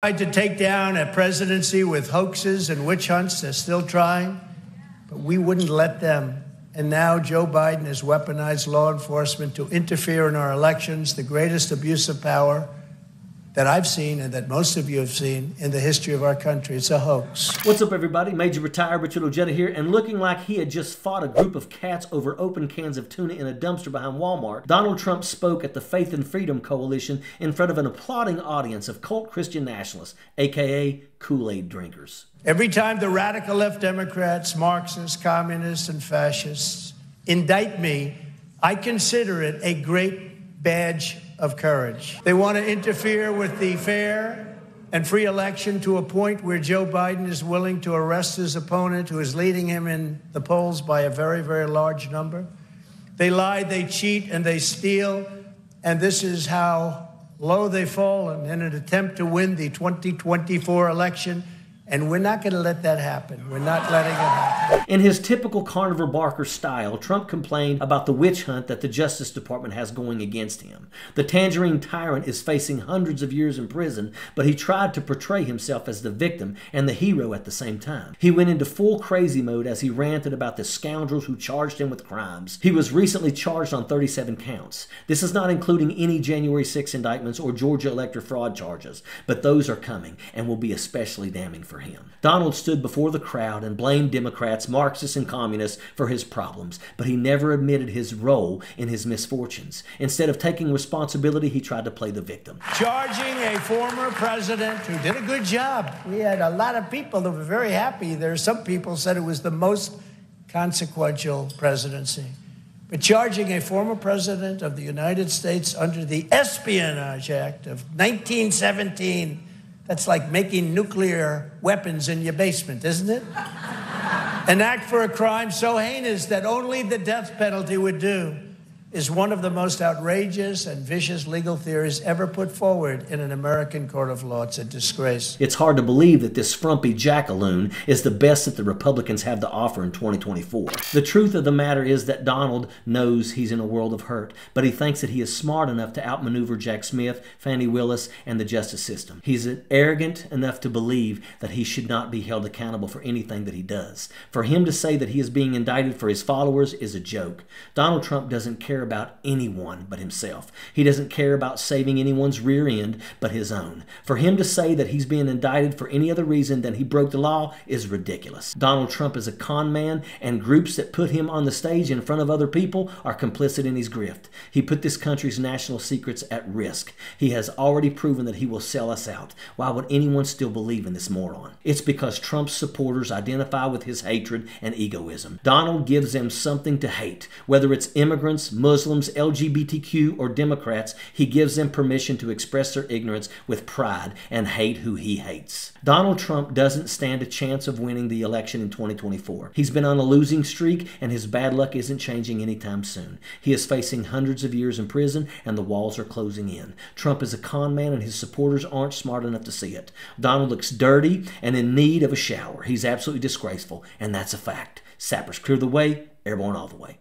Tried to take down a presidency with hoaxes and witch hunts. They're still trying, but we wouldn't let them. And now Joe Biden has weaponized law enforcement to interfere in our elections, the greatest abuse of power that I've seen and that most of you have seen in the history of our country. It's a hoax. What's up, everybody? Major retired Richard Ojeda here, and looking like he had just fought a group of cats over open cans of tuna in a dumpster behind Walmart, Donald Trump spoke at the Faith and Freedom Coalition in front of an applauding audience of cult Christian nationalists, aka Kool-Aid drinkers. Every time the radical left Democrats, Marxists, communists, and fascists indict me, I consider it a great badge of courage. They want to interfere with the fair and free election to a point where Joe Biden is willing to arrest his opponent, who is leading him in the polls by a very, very large number. They lie, they cheat, and they steal, and this is how low they've fallen in an attempt to win the 2024 election. And we're not going to let that happen. We're not letting it happen. In his typical carnivore barker style, Trump complained about the witch hunt that the Justice Department has going against him. The tangerine tyrant is facing hundreds of years in prison, but he tried to portray himself as the victim and the hero at the same time. He went into full crazy mode as he ranted about the scoundrels who charged him with crimes. He was recently charged on 37 counts. This is not including any January 6 indictments or Georgia elector fraud charges, but those are coming and will be especially damning for him. Donald stood before the crowd and blamed Democrats, Marxists, and communists for his problems, but he never admitted his role in his misfortunes. Instead of taking responsibility, he tried to play the victim. Charging a former president who did a good job. We had a lot of people that were very happy. There are some people said it was the most consequential presidency. But charging a former president of the United States under the Espionage Act of 1917, that's like making nuclear weapons in your basement, isn't it? An act for a crime so heinous that only the death penalty would do is one of the most outrageous and vicious legal theories ever put forward in an American court of law. It's a disgrace. It's hard to believe that this frumpy jackaloon is the best that the Republicans have to offer in 2024. The truth of the matter is that Donald knows he's in a world of hurt, but he thinks that he is smart enough to outmaneuver Jack Smith, Fani Willis, and the justice system. He's arrogant enough to believe that he should not be held accountable for anything that he does. For him to say that he is being indicted for his followers is a joke. Donald Trump doesn't care about anyone but himself. He doesn't care about saving anyone's rear end but his own. For him to say that he's being indicted for any other reason than he broke the law is ridiculous. Donald Trump is a con man, and groups that put him on the stage in front of other people are complicit in his grift. He put this country's national secrets at risk. He has already proven that he will sell us out. Why would anyone still believe in this moron? It's because Trump's supporters identify with his hatred and egoism. Donald gives them something to hate, whether it's immigrants, Muslims, LGBTQ, or Democrats. He gives them permission to express their ignorance with pride and hate who he hates. Donald Trump doesn't stand a chance of winning the election in 2024. He's been on a losing streak, and his bad luck isn't changing anytime soon. He is facing hundreds of years in prison, and the walls are closing in. Trump is a con man, and his supporters aren't smart enough to see it. Donald looks dirty and in need of a shower. He's absolutely disgraceful, and that's a fact. Sappers clear the way, airborne all the way.